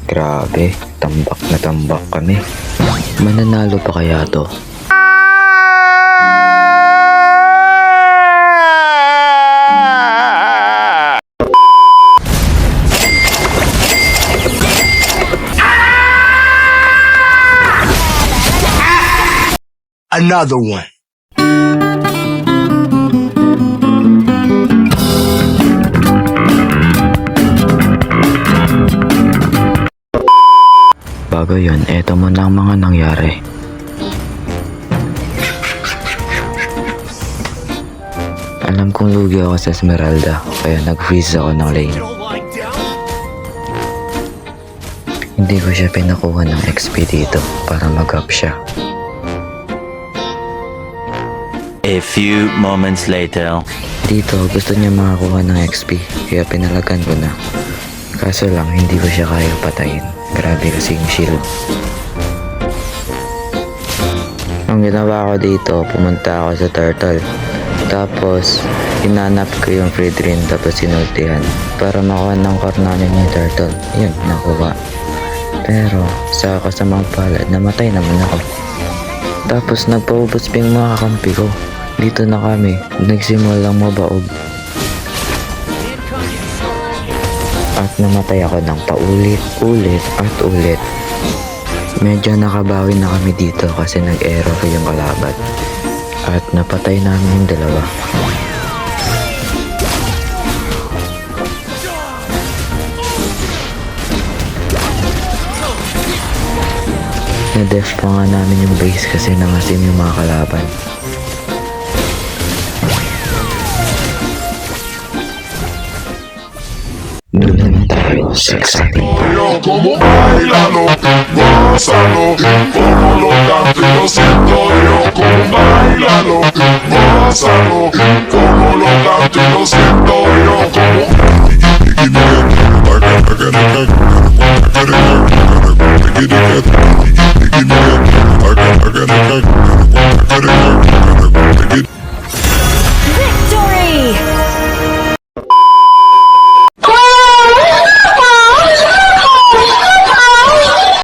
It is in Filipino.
Grabe, tambak na tambak kami. Mananalo pa kaya to? Another one. Bago yun, eto muna ang mga nangyari. Alam kong lugi ako sa Esmeralda, kaya nag-freeze ako ng lane. Hindi ko siya pinakuha ng XP dito para mag-up siya. A few moments later. Dito, gusto niya makakuha ng XP, kaya pinalagan ko na. Kaso lang, hindi ko siya kaya patayin. Grabe kasing shield. Ang ginawa ko dito, pumunta ako sa turtle. Tapos, hinanap ko yung free drain tapos sinultihan para makuha ng kornanin yung turtle. Yun, nakuha. Pero, sa kasamang palad, namatay naman ako. Tapos, nagpaubos pa yung mga kakampi ko. Dito na kami, nagsimulang mabaog. At namatay ako ng paulit-ulit at ulit. Medyo nakabawi na kami dito kasi nag-error yung kalaban. At napatay namin yung dalawa. Na-def pa nga namin yung base kasi nangasim yung mga kalaban. Doon tayo sa exciting. Como bailalo, gózalo, como lo canto y lo siento yo. Como bailalo, gózalo, como lo canto y lo siento yo. Como